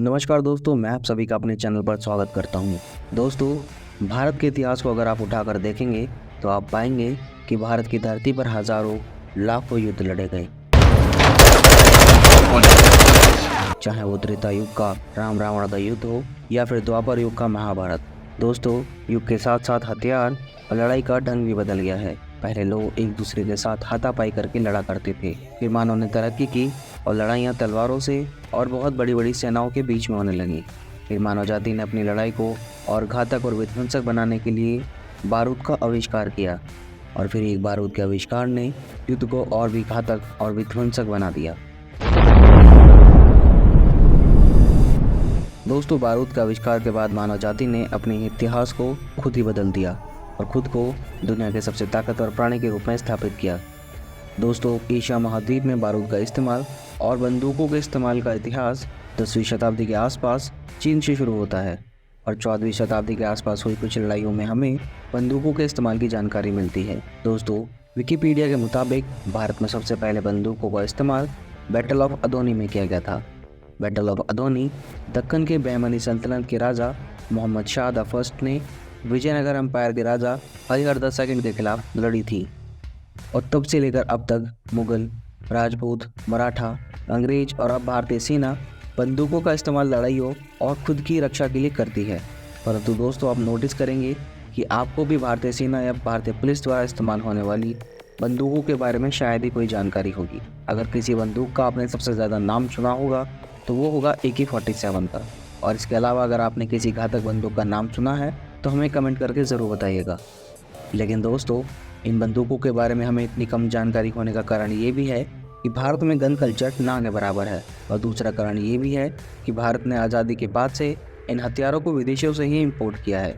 नमस्कार दोस्तों, मैं आप सभी का अपने चैनल पर स्वागत करता हूं। दोस्तों, भारत के इतिहास को अगर आप उठाकर देखेंगे तो आप पाएंगे कि भारत की धरती पर हजारों लाखों युद्ध लड़े गए। चाहे वो त्रेता युग का राम रावण का युद्ध हो या फिर द्वापर युग का महाभारत। दोस्तों, युग के साथ साथ हथियार और लड़ाई का ढंग भी बदल गया है। पहले लोग एक दूसरे के साथ हाथापाई करके लड़ा करते थे, फिर मानव ने तरक्की की और लड़ाइयाँ तलवारों से और बहुत बड़ी बड़ी सेनाओं के बीच में होने लगी। फिर मानव जाति ने अपनी लड़ाई को और घातक और विध्वंसक बनाने के लिए बारूद का आविष्कार किया, और फिर एक बारूद के आविष्कार ने युद्ध को और भी घातक और विध्वंसक बना दिया। दोस्तों, बारूद के आविष्कार के बाद मानव जाति ने अपने इतिहास को खुद ही बदल दिया और खुद को दुनिया के सबसे ताकतवर प्राणी के रूप में स्थापित किया। दोस्तों, एशिया महाद्वीप में बारूद का इस्तेमाल और बंदूकों के इस्तेमाल का इतिहास 10वीं शताब्दी के आसपास चीन से शुरू होता है, और 14वीं शताब्दी के आसपास हुई कुछ लड़ाइयों में हमें बंदूकों के इस्तेमाल की जानकारी मिलती है। दोस्तों, विकिपीडिया के मुताबिक भारत में सबसे पहले बंदूकों का इस्तेमाल बैटल ऑफ अदोनी में किया गया था। बैटल ऑफ अदोनी दक्कन के बहमनी सल्तनत के राजा मोहम्मद शाह द फर्स्ट ने विजयनगर एम्पायर के राजा हरिहर द सेकंड के खिलाफ लड़ी थी, और तब से लेकर अब तक मुगल, राजपूत, मराठा, अंग्रेज और अब भारतीय सेना बंदूकों का इस्तेमाल लड़ाइयों और खुद की रक्षा के लिए करती है। परंतु दोस्तों, आप नोटिस करेंगे कि आपको भी भारतीय सेना या भारतीय पुलिस द्वारा इस्तेमाल होने वाली बंदूकों के बारे में शायद ही कोई जानकारी होगी। अगर किसी बंदूक का आपने सबसे ज़्यादा नाम सुना होगा तो वो होगा AK-47 का। और इसके अलावा अगर आपने किसी घातक बंदूक का नाम सुना है तो हमें कमेंट करके ज़रूर बताइएगा। लेकिन दोस्तों, इन बंदूकों के बारे में हमें इतनी कम जानकारी होने का कारण ये भी है कि भारत में गन कल्चर ना के बराबर है, और दूसरा कारण ये भी है कि भारत ने आज़ादी के बाद से इन हथियारों को विदेशों से ही इंपोर्ट किया है,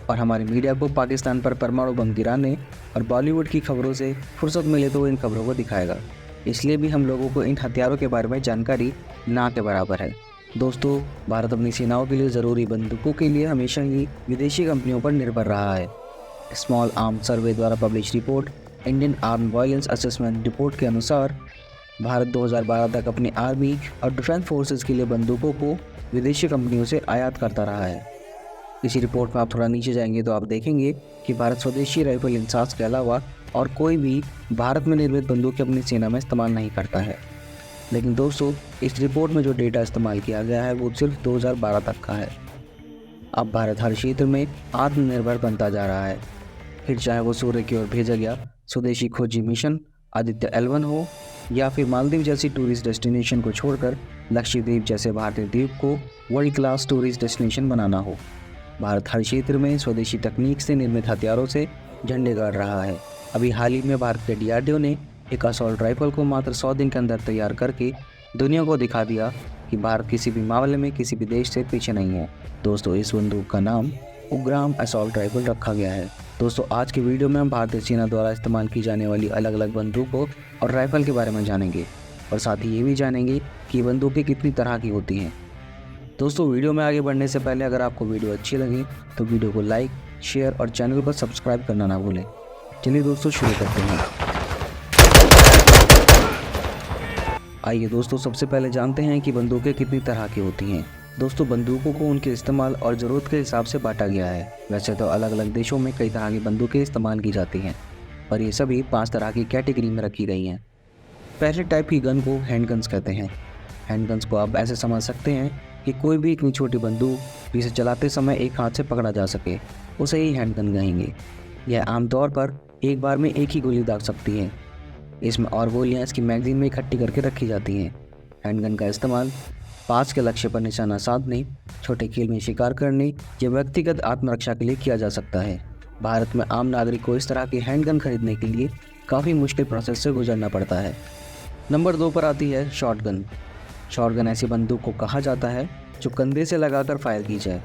और हमारी मीडिया को पाकिस्तान पर परमाणु बम गिराने और बॉलीवुड की खबरों से फुर्सत मिले तो इन खबरों को दिखाएगा। इसलिए भी हम लोगों को इन हथियारों के बारे में जानकारी ना के बराबर है। दोस्तों, भारत अपनी सेनाओं के लिए ज़रूरी बंदूकों के लिए हमेशा ही विदेशी कंपनियों पर निर्भर रहा है। स्मॉल आर्म सर्वे द्वारा publish report Indian arm violence assessment report के अनुसार भारत 2012 तक अपनी आर्मी और डिफेंस फोर्सेस के लिए बंदूकों को विदेशी कंपनियों से आयात करता रहा है। इसी रिपोर्ट में आप थोड़ा नीचे जाएंगे तो आप देखेंगे कि भारत स्वदेशी राइफल इंसास के अलावा और कोई भी भारत में निर्मित बंदूकें अपनी सेना में इस्तेमाल नहीं करता है। लेकिन दोस्तों, इस रिपोर्ट में जो डेटा इस्तेमाल किया गया है वो सिर्फ 2012 तक का है। अब भारत हर क्षेत्र में आत्मनिर्भर बनता जा रहा है, फिर चाहे वो सूर्य की ओर भेजा गया स्वदेशी खोजी मिशन आदित्य L1 हो, या फिर मालदीव जैसी टूरिस्ट डेस्टिनेशन को छोड़कर लक्षद्वीप जैसे भारतीय द्वीप को वर्ल्ड क्लास टूरिस्ट डेस्टिनेशन बनाना हो। भारत हर क्षेत्र में स्वदेशी तकनीक से निर्मित हथियारों से झंडे गाड़ रहा है। अभी हाल ही में भारत के DRDO ने एक असॉल्ट राइफल को मात्र 100 दिन के अंदर तैयार करके दुनिया को दिखा दिया कि भारत किसी भी मामले में किसी भी देश से पीछे नहीं है। दोस्तों, इस बंदूक का नाम उग्राम असॉल्ट राइफल रखा गया है। दोस्तों, आज के वीडियो में हम भारतीय सेना द्वारा इस्तेमाल की जाने वाली अलग अलग बंदूकों और राइफल के बारे में जानेंगे, और साथ ही ये भी जानेंगे कि बंदूकें कितनी तरह की होती हैं। दोस्तों, वीडियो में आगे बढ़ने से पहले अगर आपको वीडियो अच्छी लगी तो वीडियो को लाइक, शेयर और चैनल को सब्सक्राइब करना ना भूलें। चलिए दोस्तों, शुरू करते हैं। आइए दोस्तों, सबसे पहले जानते हैं कि बंदूकें कितनी तरह की होती हैं। दोस्तों, बंदूकों को उनके इस्तेमाल और ज़रूरत के हिसाब से बांटा गया है। वैसे तो अलग अलग देशों में कई तरह की बंदूकें इस्तेमाल की जाती हैं, पर ये सभी 5 तरह की कैटेगरी में रखी गई हैं। पहले टाइप की गन को हैंडगन्स कहते हैं। हैंडगन्स को आप ऐसे समझ सकते हैं कि कोई भी इतनी छोटी बंदूक जिसे चलाते समय एक हाथ से पकड़ा जा सके, उसे ही हैंडगन कहेंगे। यह आमतौर पर एक बार में एक ही गोली दाग सकती है। इसमें और गोलियां इसकी मैगजीन में इकट्ठी करके रखी जाती हैं। हैंडगन का इस्तेमाल पास के लक्ष्य पर निशाना साधने, छोटे खेल में शिकार करने या व्यक्तिगत आत्मरक्षा के लिए किया जा सकता है। भारत में आम नागरिक को इस तरह की हैंडगन खरीदने के लिए काफ़ी मुश्किल प्रोसेस से गुजरना पड़ता है। नंबर 2 पर आती है शॉटगन। शॉटगन ऐसी बंदूक को कहा जाता है जो कंधे से लगाकर फायर की जाए।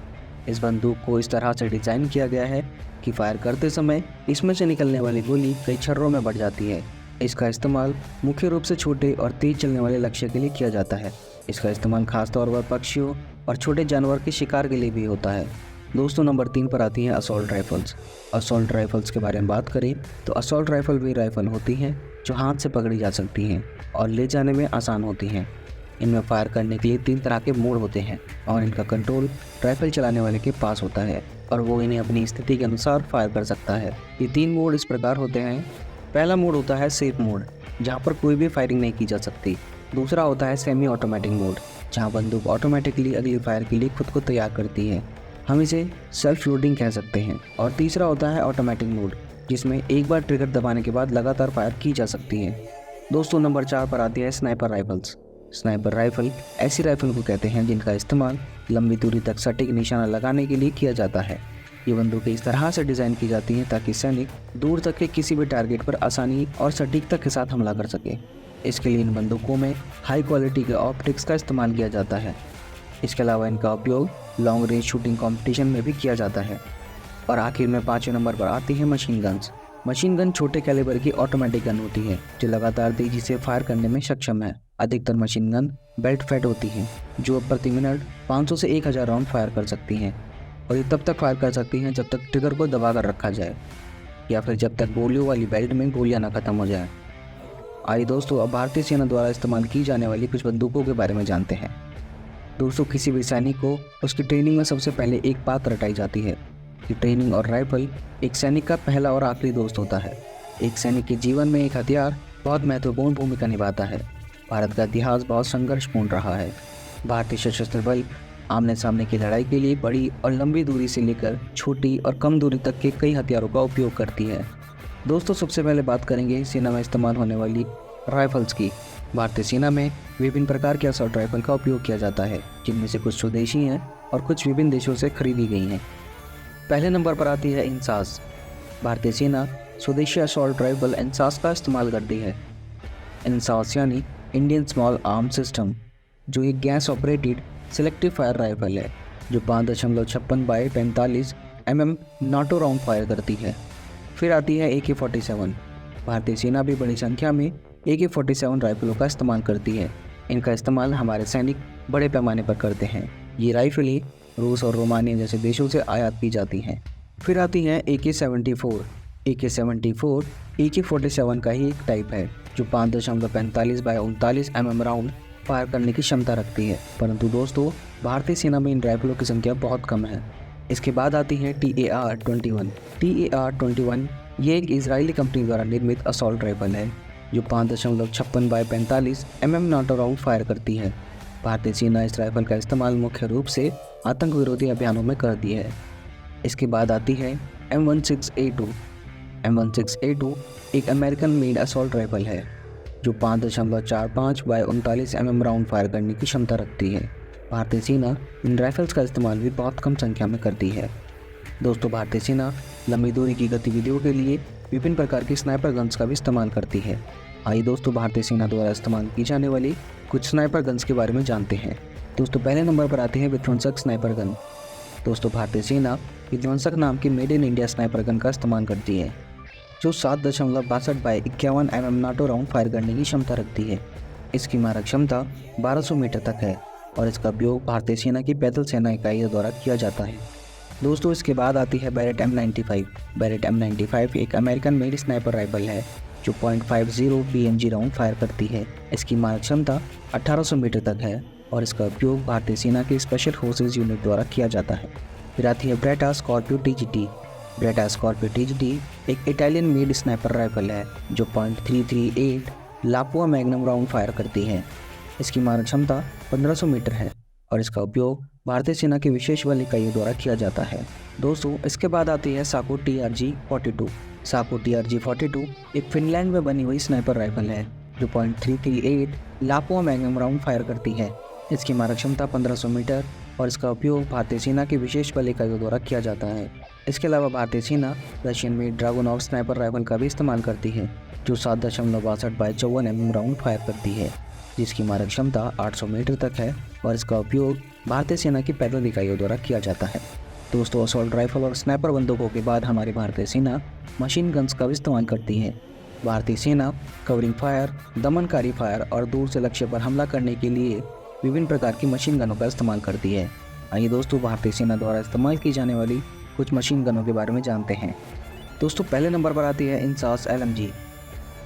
इस बंदूक को इस तरह से डिज़ाइन किया गया है कि फायर करते समय इसमें से निकलने वाली गोली कई छर्रों में बढ़ जाती है। इसका इस्तेमाल मुख्य रूप से छोटे और तेज चलने वाले लक्ष्य के लिए किया जाता है। इसका इस्तेमाल खासतौर पर पक्षियों और छोटे जानवर के शिकार के लिए भी होता है। दोस्तों, नंबर 3 पर आती हैं असॉल्ट राइफल्स। असॉल्ट राइफल्स के बारे में बात करें तो असॉल्ट राइफल वे राइफल होती हैं जो हाथ से पकड़ी जा सकती हैं और ले जाने में आसान होती हैं। इनमें फायर करने के लिए 3 तरह के मोड होते हैं और इनका कंट्रोल राइफल चलाने वाले के पास होता है और वो इन्हें अपनी स्थिति के अनुसार फायर कर सकता है। ये 3 मोड इस प्रकार होते हैं। पहला मोड होता है सेफ मोड, जहाँ पर कोई भी फायरिंग नहीं की जा सकती। दूसरा होता है सेमी ऑटोमेटिक मोड, जहाँ बंदूक ऑटोमेटिकली अगली फायर के लिए खुद को तैयार करती है, हम इसे सेल्फ लोडिंग कह सकते हैं। और तीसरा होता है ऑटोमेटिक मोड, जिसमें एक बार ट्रिगर दबाने के बाद लगातार फायर की जा सकती है। दोस्तों नंबर 4 पर आती है स्नाइपर राइफल्स। स्नाइपर राइफल ऐसी राइफल को कहते हैं जिनका इस्तेमाल लंबी दूरी तक सटीक निशाना लगाने के लिए किया जाता है। ये बंदूकें इस तरह से डिज़ाइन की जाती हैं ताकि सैनिक दूर तक के किसी भी टारगेट पर आसानी और सटीकता के साथ हमला कर सके। इसके लिए इन बंदूकों में हाई क्वालिटी के ऑप्टिक्स का इस्तेमाल किया जाता है। इसके अलावा इनका उपयोग लॉन्ग रेंज शूटिंग कंपटीशन में भी किया जाता है। और आखिर में 5वें नंबर पर आती है मशीन गन्स। मशीन गन छोटे कैलिबर की ऑटोमेटिक गन होती है जो लगातार तेजी से फायर करने में सक्षम है। अधिकतर मशीन गन बेल्ट फेड होती हैं जो प्रति मिनट 500 से 1000 राउंड फायर कर सकती हैं और ये तब तक फायर कर सकती हैं जब तक ट्रिगर को दबा कर रखा जाए या फिर जब तक गोलियों वाली बेल्ट में गोलियां ना खत्म हो जाए। आइए दोस्तों अब भारतीय सेना द्वारा इस्तेमाल की जाने वाली कुछ बंदूकों के बारे में जानते हैं। दोस्तों किसी भी सैनिक को उसकी ट्रेनिंग में सबसे पहले एक बात रटाई जाती है कि ट्रेनिंग और राइफल एक सैनिक का पहला और आखिरी दोस्त होता है। एक सैनिक के जीवन में एक हथियार बहुत महत्वपूर्ण भूमिका निभाता है। भारत का इतिहास बहुत संघर्षपूर्ण रहा है। भारतीय सशस्त्र बल आमने सामने की लड़ाई के लिए बड़ी और लंबी दूरी से लेकर छोटी और कम दूरी तक के कई हथियारों का उपयोग करती है। दोस्तों सबसे पहले बात करेंगे सेना में इस्तेमाल होने वाली राइफल्स की। भारतीय सेना में विभिन्न प्रकार के असॉल्ट राइफल का उपयोग किया जाता है, जिनमें से कुछ स्वदेशी हैं और कुछ विभिन्न देशों से खरीदी गई हैं। पहले नंबर पर आती है इंसास। भारतीय सेना स्वदेशी असॉल्ट राइफल इंसास का इस्तेमाल करती है। इंसास यानी इंडियन स्मॉल आर्म सिस्टम, जो एक gas operated selective fire rifle है जो 5.56 by 45 mm NATO round fire करती है। फिर आती है AK-47। भारतीय सेना भी बड़ी संख्या में AK-47 राइफलों का इस्तेमाल करती है। इनका इस्तेमाल हमारे सैनिक बड़े पैमाने पर करते हैं। ये राइफलें रूस और रोमानिया जैसे देशों से आयात की जाती हैं। फिर आती है AK-74। AK-74 AK-47 का ही एक टाइप है जो 5.45 बाई 39 mm राउंड फायर करने की क्षमता रखती है। परंतु दोस्तों भारतीय सेना में इन राइफलों की संख्या बहुत कम है। इसके बाद आती है TAR-21। TAR-21 ये एक इजरायली कंपनी द्वारा निर्मित असॉल्ट राइफल है जो 5.56 by 45 mm NATO round fire करती है। भारतीय सेना इस राइफल का इस्तेमाल मुख्य रूप से आतंक विरोधी अभियानों में करती है। इसके बाद आती है M16A2। M16A2 एक अमेरिकन मेड असॉल्ट राइफल है जो 5.45 बाई 39 mm राउंड फायर करने की क्षमता रखती है। भारतीय सेना इन राइफल्स का इस्तेमाल भी बहुत कम संख्या में करती है। दोस्तों भारतीय सेना लंबी दूरी की गतिविधियों के लिए विभिन्न प्रकार की स्नाइपर गन्स का भी इस्तेमाल करती है। आइए दोस्तों भारतीय सेना द्वारा इस्तेमाल की जाने वाली कुछ स्नाइपर गन्स के बारे में जानते हैं। दोस्तों पहले नंबर पर आते हैं विध्वंसक स्नाइपर गन। दोस्तों भारतीय सेना विध्वंसक नाम की made in India sniper gun का इस्तेमाल करती है जो 7.62 by 51 mm NATO round fire करने की क्षमता रखती है। इसकी मारक क्षमता 1200 मीटर तक है और इसका उपयोग भारतीय सेना की पैदल सेना इकाइयों द्वारा किया जाता है। दोस्तों इसके बाद आती है बैरेट M95। बैरेट M95 एक अमेरिकन मेड स्नाइपर राइफल है जो 0.50 BMG राउंड फायर करती है। इसकी मारक क्षमता 1800 मीटर तक है और इसका उपयोग भारतीय सेना के स्पेशल फोर्सेज यूनिट द्वारा किया जाता है। फिर आती है Beretta Scorpio TGT। Beretta Scorpio TGT एक इटालियन मेड स्नाइपर राइफल है जो 0.338 लापुआ मैग्नम राउंड फायर करती है। इसकी मारक क्षमता 1500 मीटर है और इसका उपयोग भारतीय सेना की विशेष बल इकाइयों द्वारा किया जाता है। दोस्तों इसके बाद आती है साको TRG-42। साको TRG-42 एक फिनलैंड में बनी हुई स्नाइपर राइफल है जो 0.338 लापुआ मैग्नम राउंड फायर करती है। इसकी मारक क्षमता 1500 मीटर और इसका उपयोग भारतीय सेना की विशेष बल इकाइयों द्वारा किया जाता है। इसके अलावा भारतीय सेना रशियन मेड ड्रैगोनोव स्नाइपर राइफल का भी इस्तेमाल करती है जो 7.62 बाई 54 mm राउंड फायर करती है, जिसकी मारक क्षमता 800 मीटर तक है और इसका उपयोग भारतीय सेना की पैदल इकाइयों द्वारा किया जाता है। दोस्तों असॉल्ट राइफल और स्नाइपर बंदूकों के बाद हमारी भारतीय सेना मशीन गन्स का भी इस्तेमाल करती है। भारतीय सेना कवरिंग फायर, दमनकारी फायर और दूर से लक्ष्य पर हमला करने के लिए विभिन्न प्रकार की मशीन गनों का इस्तेमाल करती है। आइए दोस्तों भारतीय सेना द्वारा इस्तेमाल की जाने वाली कुछ मशीन गनों के बारे में जानते हैं। दोस्तों पहले नंबर पर आती है इंसास LMG।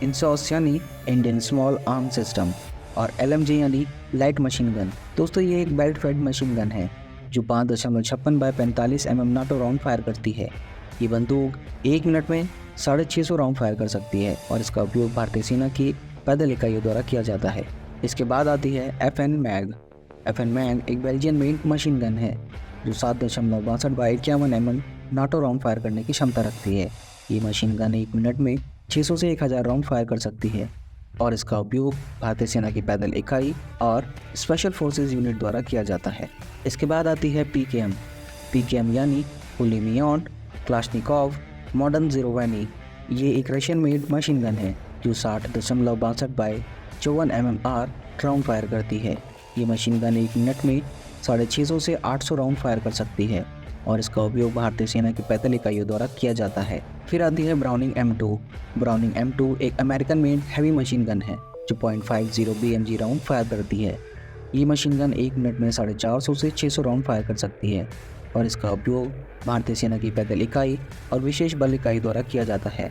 इंसास यानी इंडियन स्मॉल आर्म सिस्टम। और LMG यानी लाइट मशीन गन। दोस्तों ये एक बेल्ट फेड मशीन गन है जो 5.56 by 45 mm NATO round fire करती है। ये बंदूक 1 मिनट में 650 राउंड फायर कर सकती है और इसका उपयोग भारतीय सेना की पैदल इकाइयों द्वारा किया जाता है। इसके बाद आती है FN मैग। FN मैग एक बेल्जियन मेड मशीन गन है जो 7.62 by 51 mm NATO round fire करने की क्षमता रखती है। ये मशीन गन 1 मिनट में 600 से 1000 राउंड फायर कर सकती है और इसका उपयोग भारतीय सेना की पैदल इकाई और स्पेशल फोर्सेस यूनिट द्वारा किया जाता है। इसके बाद आती है PKM यानी पुलेमियोन क्लाशनिकोव मॉडर्न ज़ीरोवानी। ये एक रशियन मेड मशीन गन है जो 60.62 बाय 54 mm राउंड फायर करती है। ये मशीन गन 1 मिनट में 650 से 800 राउंड फायर कर सकती है और इसका उपयोग भारतीय सेना की पैदल इकाइयों द्वारा किया जाता है। फिर आती है ब्राउनिंग M2। ब्राउनिंग M2 एक American made heavy machine gun है जो 0.50 BMG राउंड फायर करती है। ये मशीन गन 1 मिनट में 450 से 600 राउंड फायर कर सकती है और इसका उपयोग भारतीय सेना की पैदल इकाई और विशेष बल इकाई द्वारा किया जाता है।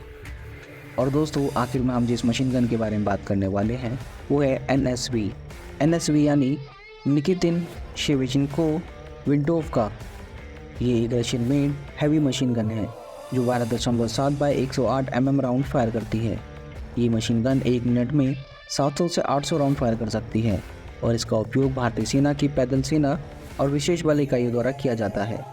और दोस्तों आखिर में हम जिस मशीन गन के बारे में बात करने वाले हैं वो है NSV यानी निकितिन शेवेचेंको विंटोव। ये एक Russian made heavy machine gun है जो 12.7 बाय 108 mm राउंड फायर करती है। ये मशीन गन 1 मिनट में 700 से 800 राउंड फायर कर सकती है और इसका उपयोग भारतीय सेना की पैदल सेना और विशेष बल इकाइयों द्वारा किया जाता है।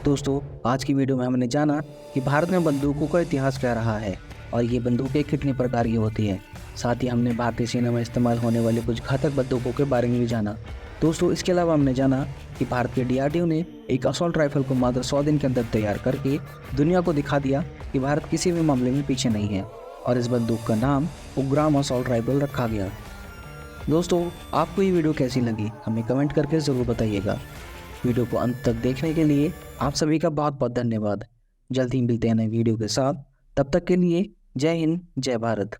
दोस्तों आज की वीडियो में हमने जाना कि भारत में बंदूकों का इतिहास क्या रहा है और ये बंदूकें कितनी प्रकार की होती हैं। साथ ही हमने भारतीय सेना में इस्तेमाल होने वाले कुछ घातक बंदूकों के बारे में भी जाना। दोस्तों इसके अलावा हमने जाना कि भारत के DRDO ने एक असॉल्ट राइफल को मात्र 100 दिन के अंदर तैयार करके दुनिया को दिखा दिया कि भारत किसी भी मामले में पीछे नहीं है और इस बंदूक का नाम उग्राम असॉल्ट राइफल रखा गया। दोस्तों आपको ये वीडियो कैसी लगी हमें कमेंट करके ज़रूर बताइएगा। वीडियो को अंत तक देखने के लिए आप सभी का बहुत बहुत धन्यवाद। जल्द ही मिलते हैं नए वीडियो के साथ, तब तक के लिए जय हिंद जय भारत।